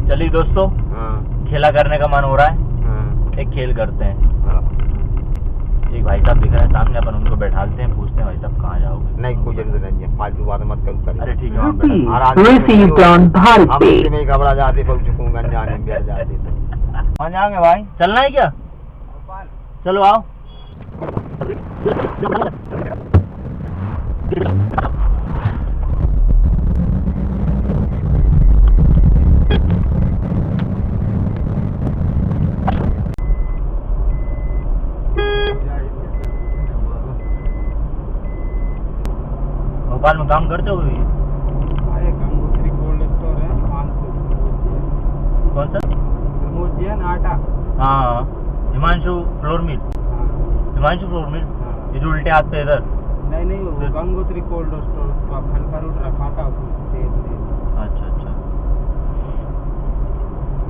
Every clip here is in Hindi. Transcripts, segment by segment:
चलिए दोस्तों, खेला करने का मन हो रहा है। एक खेल करते हैं। एक भाई साहब दिख रहे हैं सामने, अपन उनको बैठाते हैं, पूछते हैं भाई साहब कहाँ जाओगे। नहीं, कोई जरूरत नहीं है, फालतू बात मत करो। अरे ठीक है, हम इसमें घबरा जाते, बहुत चुकूंगा जाने में बैठ जाते। वहाँ जाएंगे भाई, चलना है क्या? चलो आओ। भोपाल में काम करते हो भी? गंगोत्री कोल्ड स्टोर है, कौन सा? प्रमोदियन आटा। हाँ, Himanshu flour mill. Himanshu flour mill, ये जो उल्टे हाथ पे इधर। नहीं, वो गंगोत्री कोल्ड स्टोर, उसका फल फ्रूट रखा था उसमें। अच्छा अच्छा,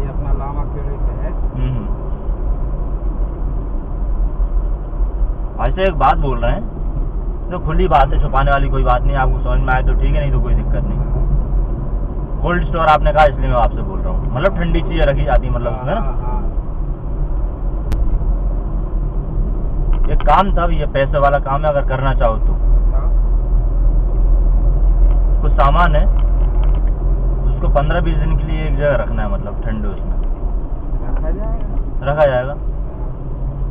ये अपना लामा केड़े पे है। ऐसे एक बात बोल रहे हैं, तो खुली बात है, छुपाने वाली कोई बात नहीं। आपको समझ में आए तो ठीक है, नहीं तो कोई दिक्कत नहीं। कोल्ड स्टोर आपने कहा, इसलिए मैं आपसे बोल रहा हूँ। मतलब ठंडी चीजें रखी जाती, मतलब उसमें ना। ये काम था, ये पैसे वाला काम है, अगर करना चाहो तो। कुछ सामान है, उसको 15-20 दिन के लिए एक जगह रखना है, मतलब ठंडे उसमें रखा जाएगा।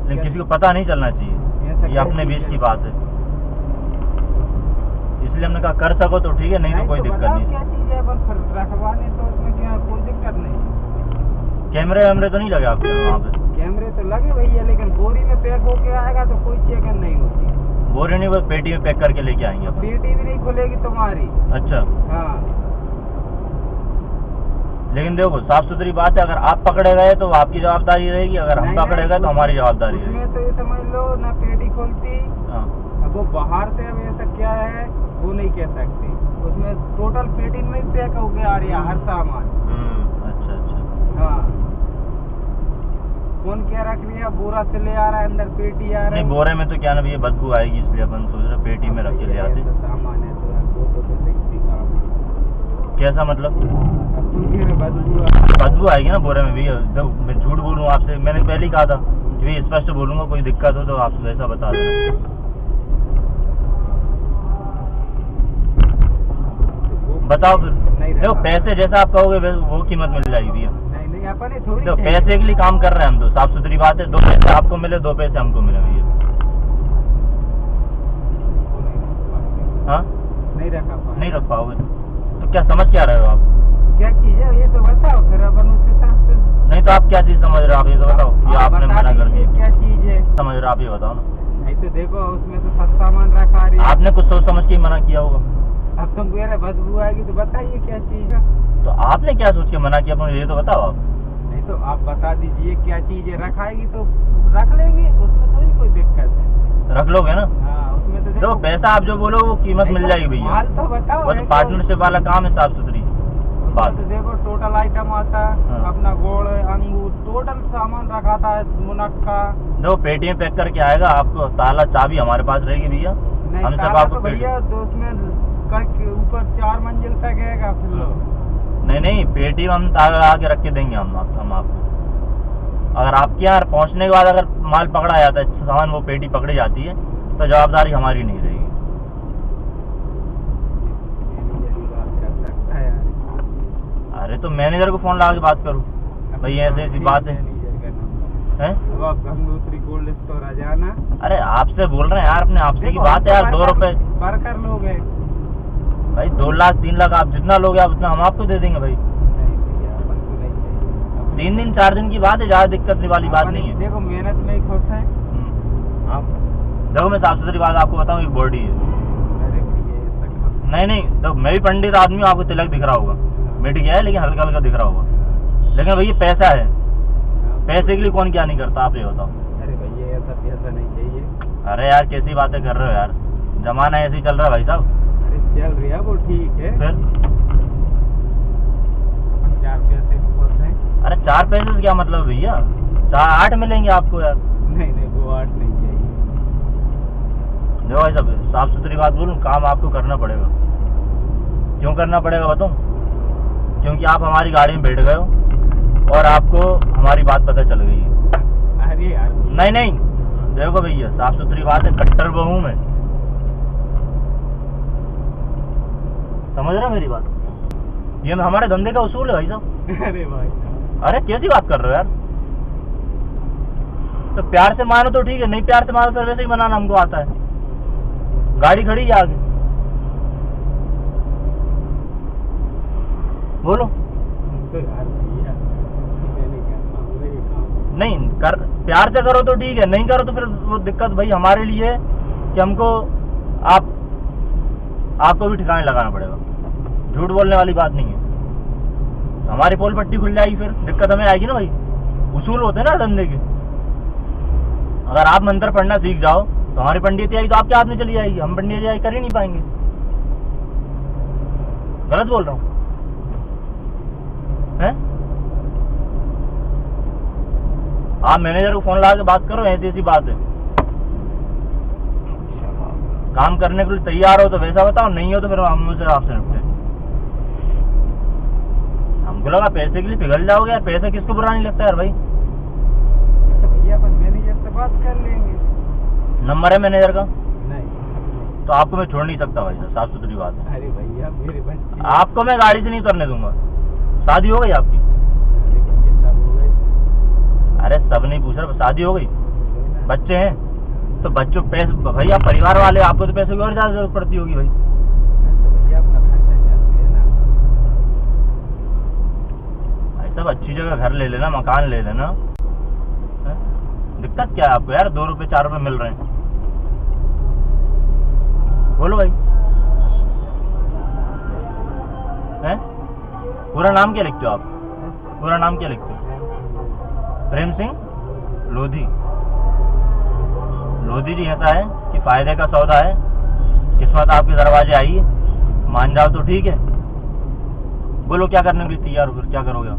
लेकिन किसी को पता नहीं चलना चाहिए, ये अपने बीच की बात है। इसलिए हमने कहा कर सको तो ठीक है, नहीं तो कोई दिक्कत नहीं। क्या चीज़ है रखवाने, तो उसमें क्या कोई दिक्कत नहीं। कैमरे वैमरे तो नहीं लगे आपके वहाँ पे? कैमरे तो लगे भैया, लेकिन बोरी में पैक होके आएगा तो कोई चेकिंग नहीं होती। बोरी नहीं, बस पेटी में पैक करके लेके आएंगे अपन। पेटी भी नहीं खुलेगी तुम्हारी। अच्छा हाँ, लेकिन देखो साफ सुथरी बात है, अगर आप पकड़े गए तो आपकी जवाबदारी रहेगी, अगर हम पकड़े गए तो हमारी जवाबदारी रहेगी। उसमें तो ये समझ लो ना पेटी खोलती। हाँ, अब वो बाहर से अब ऐसा क्या है वो नहीं कह सकते। उसमें टोटल पेटी में ही पैक होके आ रही है हर सामान। अच्छा अच्छा। हाँ, कौन क्या रख लिया, बोरा से ले आ रहा है, अंदर पेटी आ रहा है। नहीं, बोरे में तो क्या ना भैया, बदबू आएगी, इसलिए अपन सोच रहे पेटी में रख के ले आते। सामान है तो देखती काम। कैसा मतलब? अब तुम कह रहे बदबू आएगी ना बोरे में भी। तो मैं झूठ बोलूँ आपसे, मैंने पहले ही कहा था कि स्पष्ट बोलूंगा, कोई दिक्कत हो तो आप वैसा बता देना। बताओ फिर। देखो पैसे जैसा आप कहोगे वो कीमत मिल जाएगी भैया। नहीं, अपन थोड़ी तो पैसे के लिए काम कर रहे हैं हम, तो साफ सुथरी बात है। 2 पैसे आपको मिले, 2 पैसे हमको मिले भैया। हाँ, नहीं रख पाओगे तो क्या समझ क्या रहे हो आप? क्या चीज है ये तो बताओ, फिर अपन उस हिसाब से। नहीं तो आप क्या चीज समझ रहे हो, आप ये तो बताओ। ये आपने मना कर दिया, क्या चीज है समझ रहे हो आप, ये बताओ ना। नहीं तो देखो उसमें तो सब सामान रखा रही है। आपने कुछ सोच समझ के ही मना किया होगा। अब तुम कह रहे बदबू आएगी तो बताइए क्या चीज है। तो आपने क्या सोच के मना किया, मुझे ये तो बताओ आप। नहीं तो आप बता दीजिए क्या चीज है, रखाएगी तो रख लेंगे, उसमें थोड़ी कोई दिक्कत है। रख लोगे ना? हाँ, उसमें तो देखो पैसा आप जो बोलो वो कीमत मिल जाएगी भैया। माल तो बताओ। वो तो पार्टनरशिप वाला काम है, साफ सुथरी बात। तो देखो टोटल आइटम आता है अपना, गुड़ अंगूर टोटल सामान रखा था, मुनक्का। देखो पेटी में पैक करके आएगा, आपको ताला चाबी हमारे पास रहेगी भैया। हम सब आपको भैया तो उसमें ऊपर 4 मंजिल तक है फिर लो। नहीं, पेटी में हम ताला लगा के रख के देंगे हम आपको। अगर आपके यहाँ पहुँचने के बाद अगर माल पकड़ा जाता है, सामान वो पेटी पकड़ी जाती है, तो जवाबदारी हमारी नहीं रहेगी। अरे तो मैनेजर को फोन लगा के बात करूँ भाई, ऐसे ऐसी बात है। आप गंगोत्री कोल्ड स्टोर आ जाना। अरे आपसे बोल रहे हैं यार, अपने आपसे की बात है यार। 2 रुपए बरकर लोग हैं भाई, 2 लाख 3 लाख आप जितना लोगे आप उतना हम आपको दे देंगे भाई। 3 दिन 4 दिन की बात है, ज्यादा दिक्कत वाली बात नहीं है। देखो मेहनत में ही खुश है आप। देखो मैं साफ सुथरी बात आपको बताऊँ, एक बॉडी है। नहीं तो मैं भी पंडित आदमी हूँ, आपको तिलक दिख रहा होगा, मिट गया है लेकिन हल्का हल्का दिख रहा होगा। लेकिन भैया पैसा है, पैसे के लिए कौन क्या नहीं करता, आप ये बताओ। अरे भैया ऐसा पैसा नहीं चाहिए। अरे यार कैसी बातें कर रहे हो यार, जमाना ऐसे ही चल रहा है भाई साहब। अरे चल रही है वो ठीक है, फिर 4 पैसे खुश हैं। अरे 4 पैसे से क्या मतलब भैया, 8 मिलेंगे आपको यार। नहीं वो 8 नहीं चाहिए। देखो भाई साहब साफ सुथरी बात बोलूं, काम आपको करना पड़ेगा। क्यों करना पड़ेगा बताऊं? क्योंकि आप हमारी गाड़ी में बैठ गए हो, और आपको हमारी बात पता चल गई है। अरे यार नहीं देखो भैया, साफ सुथरी बात है, कट्टर वो हूँ मैं, समझ रहे हो मेरी बात? ये हमारे धंधे का उसूल है भाई साहब। अरे भाई अरे कैसी बात कर रहे हो यार? तो प्यार से मानो तो ठीक है, नहीं प्यार से मानो फिर वैसे ही बनाना हमको आता है। गाड़ी खड़ी है आगे, बोलो। तो यार भैया मैंने क्या काम ये काम नहीं कर, प्यार से करो तो ठीक है, नहीं करो तो फिर वो दिक्कत भाई हमारे लिए कि हमको आपको भी ठिकाने लगाना पड़ेगा। झूठ बोलने वाली बात नहीं है, हमारी पोल पट्टी खुल जाएगी, फिर दिक्कत हमें आएगी ना भाई। उसूल होते हैं ना धंधे के। अगर आप मंत्र पढ़ना सीख जाओ तो हमारी पंडित आई तो आपके हाथ में चली जाएगी, हम पंडित आई कर ही नहीं पाएंगे। गलत बोल रहा हूँ हैं? आप मैनेजर को फोन लगा के बात करो, ऐसी बात है। काम करने के लिए तैयार हो तो वैसा बताओ, नहीं हो तो फिर हम मुझसे आपसे निपटे। हमको लगा पैसे के लिए पिघल जाओगे यार, पैसा किसको बुरा नहीं लगता यार भाई। तो भैया अपन मैनेजर से बात कर लेंगे। नंबर है मैनेजर का? नहीं तो आपको मैं छोड़ नहीं सकता भाई साहब, साफ सुथरी बात है। अरे भैया मेरे बच्चे आपको मैं गाड़ी से नहीं उतरने दूंगा। शादी हो गई आपकी? अरे भैया सब हो गए। अरे सब नहीं पूछ रहा, शादी हो गई, बच्चे हैं? तो बच्चों पैसे भाई, आप परिवार वाले, आपको तो पैसे की और ज्यादा जरूरत पड़ती होगी भाई। तो भैया अपना खर्चा चलते है ना। भाई साहब अच्छी जगह घर ले लेना, मकान ले लेना, दिक्कत क्या है आपको यार? 2 रुपए 4 रुपए मिल रहे हैं, बोलो भाई। हैं? पूरा नाम क्या लिखते हो आप? पूरा नाम क्या लिखते हो? प्रेम सिंह लोधी। लोधी जी ऐसा है कि फायदे का सौदा है, किस्मत आपके दरवाजे आई है, मान जाओ तो ठीक है। बोलो क्या करने के लिए तैयार हो, फिर क्या करोगे आप?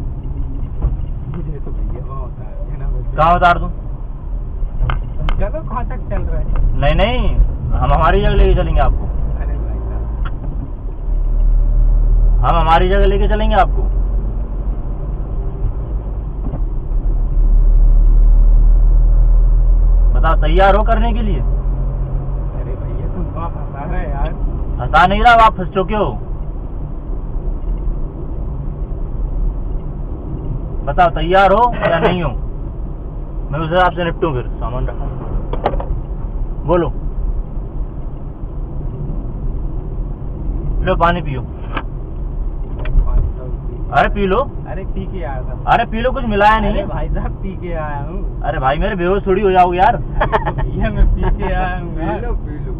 मुझे तो भैया वहाँ उतार देना बच्चे। कहाँ उतार दूं? चलो कहाँ तक चल रहा है? नहीं हम हमारी जगह लेके चलेंगे आपको, अरे भाई साहब हम हमारी जगह लेके चलेंगे आपको। बताओ तैयार हो करने के लिए? अरे भैया तुम कहाँ फंसा रहे यार? हंसा नहीं रहा, आप फंस चुके हो। बताओ तैयार हो या नहीं हो? मैं उस हिसाब से निपटूं, फिर सामान रखा, बोलो। लो पानी पियो। अरे पी लो। अरे पी के आया था। अरे पी लो, कुछ मिलाया नहीं अरे है। भाई साहब पी के आया हूँ। अरे भाई मेरे बेहोश थोड़ी हो जाओगे यार। भैया मैं पी के आया हूँ यार। पी लो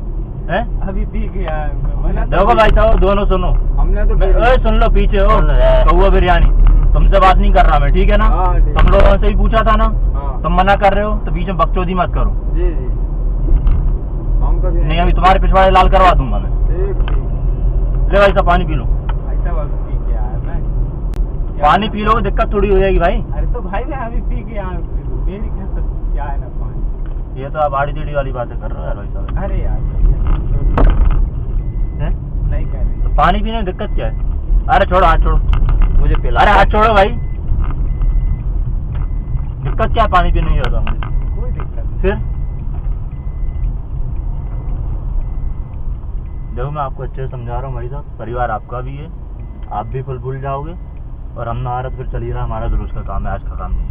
हैं? अभी पी के आया हूँ मैं। देखो भाई साहब दोनों सुनो, हमने तो ओए सुन लो पीछे हो, कौवा बिरयानी, तुमसे बात नहीं कर रहा मैं, ठीक है ना? हाँ, ठीक। तुम लोगों से ही पूछा था ना, हाँ। तुम मना कर रहे हो तो बीच में बकचोदी मत करो। जी हम कभी नहीं अभी तुम्हारे पिछवाड़े लाल करवा दूंगा मैं। ठीक ले भाई साहब पानी पी लो। भाई साहब अभी पी के आया मैं। पानी पी लोगे दिक्कत थोड़ी हो जाएगी भाई। अरे तो भाई मैं अभी पी के आया हूँ, मेरी क्या है ना पानी। ये तो आप आड़ी टेढ़ी वाली बातें कर रहे हो यार भाई साहब। अरे यार भैया हैं? नहीं कह रहे। तो पानी पीने में दिक्कत क्या है? अरे छोड़ो हाथ छोड़ो, मुझे पिला। अरे हाथ छोड़ो भाई, दिक्कत क्या है? पानी पीने नहीं होता मुझे कोई दिक्कत नहीं। फिर। देखो मैं आपको अच्छे से समझा रहा हूँ भाई साहब, परिवार आपका भी है, आप भी फल भूल जाओगे और हम ना फिर चल ही रहा, हमारा तो रोज का काम है, आज का काम नहीं है।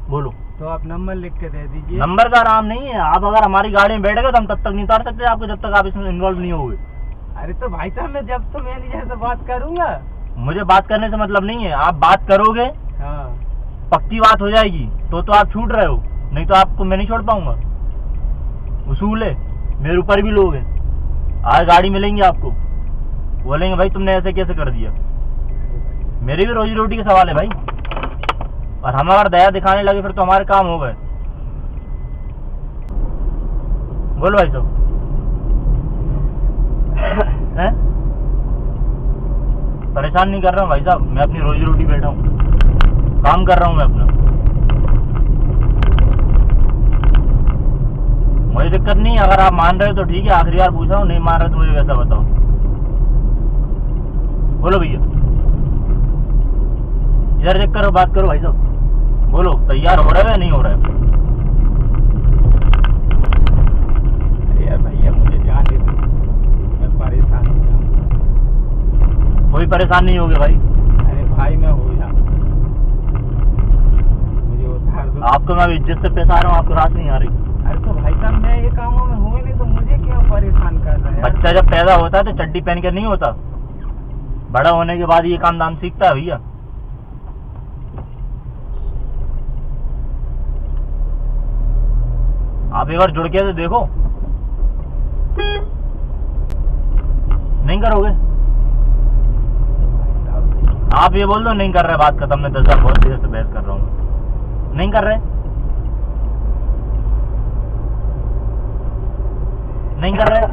बोलो। तो आप नंबर लिख के दे दीजिए। नंबर का आराम नहीं है, आप अगर हमारी गाड़ी में बैठ गए तो हम तब तक नहीं उतार सकते आपको, जब तक आप इसमें इन्वॉल्व नहीं होगे। अरे तो भाई साहब मैं जब तो मैनेजर से बात करूंगा। मुझे बात करने से मतलब नहीं है, आप बात करोगे हाँ पक्की बात हो जाएगी तो आप छूट रहे हो, नहीं तो आपको मैं नहीं छोड़ पाऊंगा। उसूल है, मेरे ऊपर भी लोग हैं, आज गाड़ी मिलेंगी आपको, बोलेंगे भाई तुमने ऐसे कैसे कर दिया। मेरी भी रोजी रोटी का सवाल है भाई, और हम अगर दया दिखाने लगे फिर तो हमारे काम हो गए। बोलो भाई साहब। हैं? परेशान नहीं कर रहा हूँ भाई साहब, मैं अपनी रोजी रोटी बैठा हूँ, काम कर रहा हूँ मैं अपना, मुझे दिक्कत नहीं है। अगर आप मान रहे हो तो ठीक है, आखिरी बार पूछ रहा हूँ, नहीं मान रहे तो मुझे वैसा बताओ। बोलो भैया। इधर देख कर बात करो भाई साहब, बोलो तैयार हो रहा है या नहीं हो रहा है? अरे यार भैया मुझे जाने दो, मैं परेशान हो जाऊँ। कोई परेशान नहीं होगे भाई, अरे भाई मैं हो जाऊँ, मुझे उतार दो। आपको मैं इज्जत से पैसा आ रहा हूँ, आपको रात नहीं आ रही। अरे तो भाई साहब मैं ये कामों में हुए नहीं तो मुझे क्यों परेशान कर रहे हैं? बच्चा जब पैदा होता है तो चड्डी पहन के नहीं होता, बड़ा होने के बाद ये काम दाम सीखता है भैया। आप एक बार जुड़ के तो देखो, नहीं करोगे? आप ये बोल दो नहीं कर रहे, बात खत्म। मैं 10 बार बहुत देर से बहस कर रहा हूँ, नहीं कर रहे, नहीं कर रहे।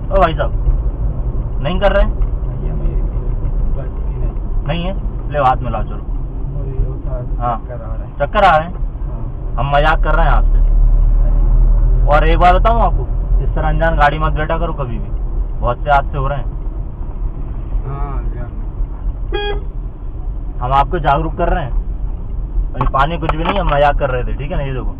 ओ भाई साहब नहीं कर रहे? भैया मेरी बस की नहीं है, ले हाथ मिलाओ चलो। मुझे उतार दो, हाँ। चक्कर आ रहा है। चक्कर आ रहे हैं? हाँ। हम मजाक कर रहे हैं आपसे। और एक बात बताऊं आपको, इस तरह अनजान गाड़ी मत बैठा करो कभी भी, बहुत से हादसे हो रहे हैं। हाँ, जान। हम आपको जागरूक कर रहे हैं, और ये पानी कुछ भी नहीं, हम मजाक कर रहे थे, ठीक है ना? ये देखो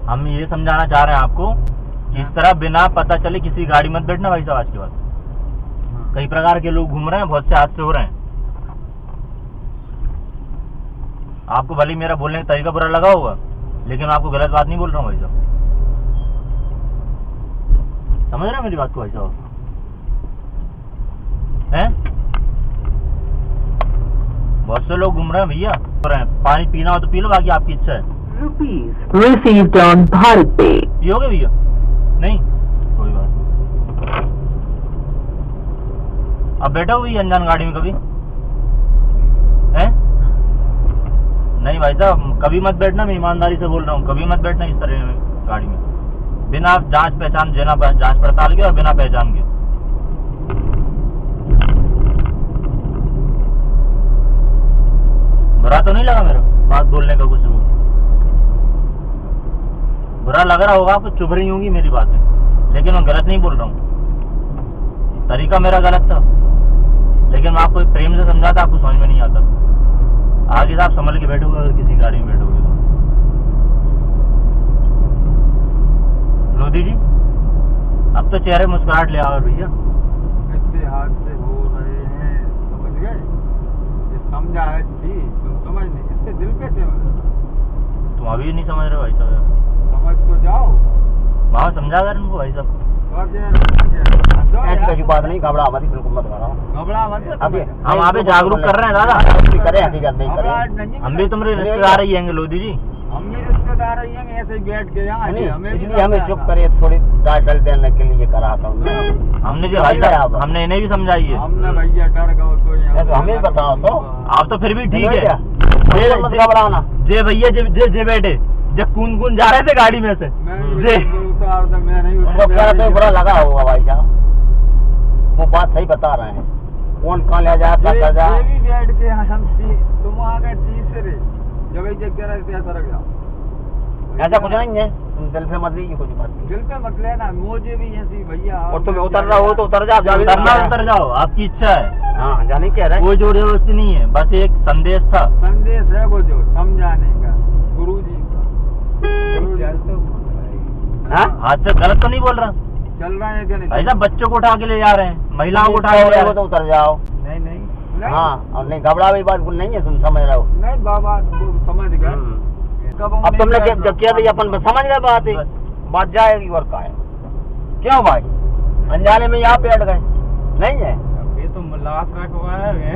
हम ये समझाना चाह रहे हैं आपको कि इस तरह बिना पता चले किसी गाड़ी मत बैठना भाई साहब। आज के बाद हाँ। कई प्रकार के लोग घूम रहे हैं, बहुत से हादसे हो रहे हैं। आपको भले मेरा बोलने का तरीका बुरा लगा होगा, लेकिन मैं आपको गलत बात नहीं बोल रहा हूँ भाई साहब। समझ रहे हैं मेरी बात को भाई साहब? हैं? बहुत से लोग घूम रहे हैं भैया, पानी पीना हो तो पी लो, बाकी आपकी इच्छा है। Rupees received on Bharat Pay. पियोगे भैया? नहीं, कोई बात नहीं। अब बैठा हुई अनजान गाड़ी में कभी हैं? नहीं भाई साहब, कभी मत बैठना, मैं ईमानदारी से बोल रहा हूँ, कभी मत बैठना इस तरह में गाड़ी में, बिना जांच पहचान, जांच पड़ताल के और बिना पहचान के। बुरा तो नहीं लगा मेरा बात बोलने का? कुछ बुरा लग रहा होगा आपको, चुभ रही होंगी मेरी बातें, लेकिन मैं गलत नहीं बोल रहा हूँ। तरीका मेरा गलत था, लेकिन मैं आपको प्रेम से समझाता, आपको समझ में नहीं आता। आगे से आप संभल के बैठोगे अगर किसी गाड़ी में बैठोगे तो। लोधी जी, अब तो चेहरे मुस्कुराहट ले आओ भैया। इतने हादसे हो रहे हैं, समझ गए? ये समझा है जी, तुम समझ नहीं, इससे दिल कैसे हो? तुम अभी नहीं समझ रहे हो भाई साहब, समझ तो जाओ। वहाँ समझा कर इनको भाई साहब। ऐसी बात नहीं, घबरा मत, बिल्कुल मत घबराओ। घबरा मत। अभी हम आप जागरूक कर रहे हैं दादा, करे हकीकत नहीं करे। हम भी तुम्हारे रिश्तेदार ही हैं लोधी जी। हम भी रिश्तेदार ही हैं, ऐसे ही बैठ के यहाँ इसलिए हमें चुप करे, थोड़ी डांट देने के लिए करा था हमने जो भाई साहब, हमने इन्हें भी समझाई है। हमने भैया डर गए तो हमें बताओ तो। आप तो फिर भी ठीक है, मत घबराना। जे भैया जे बैठे, जब कून जा रहे थे गाड़ी में से, जे मैं नहीं तो बुरा लगा होगा भाई साहब, वो बात सही बता रहे हैं। कौन कहाँ ले जाए, क्या कर जाए। बैठ के हम तुम आ गए तीसरे जगह देख के रहे थे, ऐसा रख जाओ। ऐसा कुछ नहीं है, तुम दिल पे मत लीजिए, कुछ बात नहीं। दिल पे मत लेना, मुझे भी ऐसी भैया। और तुम उतर रहा हो तो उतर जाओ, उतर जाओ, आपकी इच्छा है। हाँ, जाने कह रहे कोई जोर जबरदस्ती नहीं है, बस एक संदेश था। संदेश है वो जो समझाने का, गुरुजी का। आज से गलत तो नहीं बोल रहा? चल रहा है क्या? नहीं भाई साहब, बच्चों को उठा के ले जा रहे हैं, महिलाओं को उठा के ले जा रहे तो उतर जाओ। नहीं नहीं नहीं। हाँ, और नहीं घबरा भी बात नहीं है, तुम समझ रहे हो। नहीं बाबा, वो समझ गए। अब तुमने जब किया तो अपन समझ गए बात है, बात जाएगी और का है। क्यों भाई, अनजाने में यहाँ बैठ गए? नहीं है ये तो लाश रखवाया है।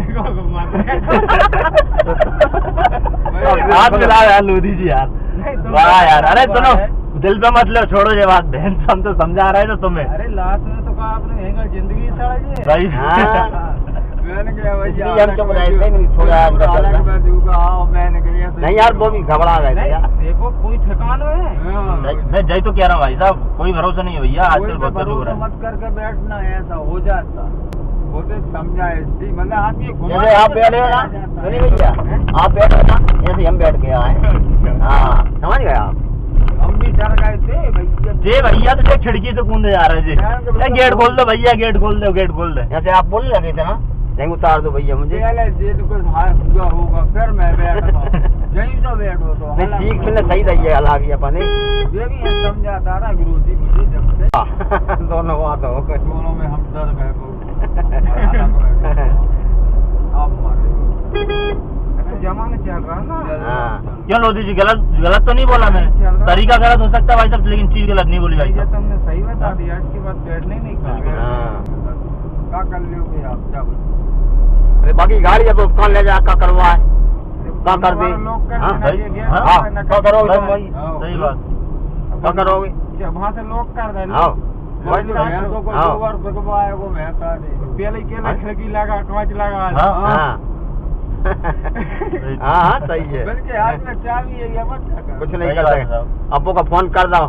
हाथ मिला यार लोधी जी यार, वाह यार। अरे सुनो, दिल पे मत लो, छोड़ो ये बात, बहन हम तो समझा रहे थे तुम्हें। अरे लाश में तो कहा आपने महंगा जिंदगी सड़ा भाई। मैंने कहा भाई हम चुप रहे थे, नहीं छोड़ा नहीं यार, वो भी घबरा गए थे यार। देखो कोई ठिकाना है। मैं जय तो कह रहा हूँ भाई साहब, कोई भरोसा नहीं है भैया, आजकल बहुत जरूर है। मत करके बैठना, ऐसा हो जाता वो तो समझाए। मतलब आप ये जैसे आप बैठे हो ना, सुनिए भैया, आप बैठे हो ना, जैसे हम बैठ के आए। हाँ, समझ गए आप। हम भी डर गए थे भैया। जे भैया तो खिड़की से कूदे जा रहे थे। गेट खोल दो भैया, गेट खोल दो, गेट खोल दे। जैसे आप बोलने लगे थे ना, यहीं उतार दो भैया मुझे। जे तो कुछ हाथ हुआ होगा फिर मैं बैठा यहीं तो बैठो तो नहीं ठीक से सही रही है हालांकि अपन ये भी है समझाता रहा गुरुजी मुझे जब से दोनों बात हो गई। दोनों में हम डर गए आप मारे जमाना चल रहा ना। क्यों लोधी जी, गलत तो नहीं बोला मैंने। तरीका गलत हो सकता है भाई साहब, लेकिन चीज गलत नहीं बोली भाई साहब। तुमने सही बता दिया, इसके बाद बैठने नहीं क्या कर लोगे आप जब। अरे बाकी गाड़ी अब कौन ले जा का करवाए क्या कर दे। क्या करोगे तुम भाई? सही बात। क्या करोगे? वहाँ से लोग कर दे पहले खिड़की लगा, कांच लगा। हाँ सही है। बल्कि हाथ में चाबी है, ये मत कुछ नहीं कर सकते। अप्पू का फोन कर दो,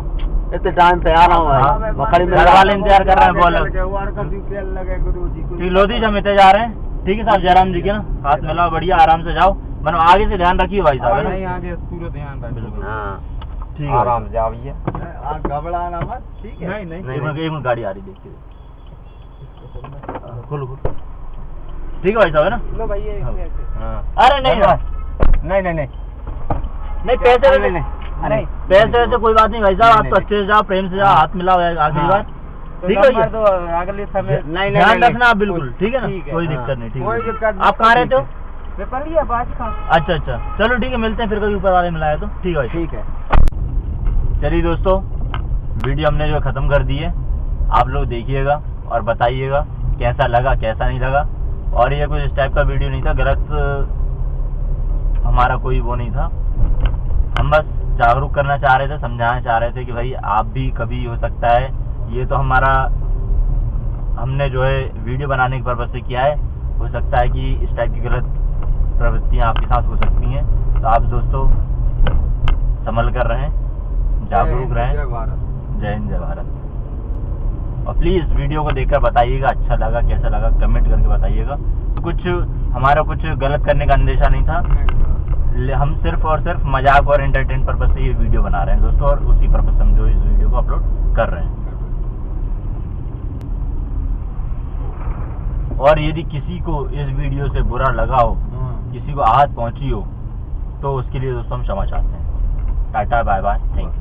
इतने टाइम पे आ रहा हूँ भाई। घर वाले इंतजार कर रहे हैं। बोलो ठीक, लोधी जी हम इतने जा रहे हैं। ठीक है साहब, जयराम जी के ना हाथ मिलाओ, बढ़िया आराम से जाओ। मैंने आगे से ध्यान रखिए भाई साहब, है ना? आगे पूरा ध्यान रखो। ठीक है, आराम से जाइए, घबराना मत। ठीक है। नहीं एक मिनट गाड़ी आ रही देखिए। खोलो खोलो। ठीक है भाई साहब, है ना? लो भैया अरे नहीं नहीं पैसे नहीं अरे पैसे वैसे कोई बात नहीं भाई साहब, आप तो अच्छे से जाओ, प्रेम से जाओ, हाथ मिलाओ आखिरी बार। ठीक है भैया, तो अगले समय ध्यान रखना आप बिल्कुल। ठीक है ना, कोई दिक्कत नहीं। ठीक है, आप कहाँ रहते हो? अच्छा, चलो ठीक है, मिलते हैं फिर कभी ऊपर वाले मिलाया तो। ठीक है, ठीक है। चलिए दोस्तों, वीडियो हमने जो खत्म कर दी है, आप लोग देखिएगा और बताइएगा कैसा लगा कैसा नहीं लगा। और ये कुछ इस टाइप का वीडियो नहीं था, गलत हमारा कोई वो नहीं था। हम बस जागरूक करना चाह रहे थे, समझाना चाह रहे थे कि भाई आप भी कभी हो सकता है, ये तो हमारा हमने जो है वीडियो बनाने के पर्पज से किया है, हो सकता है कि इस टाइप की गलत प्रवृत्तियां आपके साथ हो सकती हैं। तो आप दोस्तों संभल कर रहें, जागरूक रहें। जय हिंद, जय भारत। और प्लीज़ वीडियो को देखकर बताइएगा अच्छा लगा कैसा लगा, कमेंट करके बताइएगा। कुछ हमारा कुछ गलत करने का अंदेशा नहीं था, हम सिर्फ और सिर्फ मजाक और एंटरटेन पर्पज से ये वीडियो बना रहे हैं दोस्तों, और उसी पर्पज से हम जो इस वीडियो को अपलोड कर रहे हैं। और यदि किसी को इस वीडियो से बुरा लगा हो, किसी को आहत पहुंची हो, तो उसके लिए दोस्तों हम क्षमा चाहते हैं। Tata bye bye, thank you.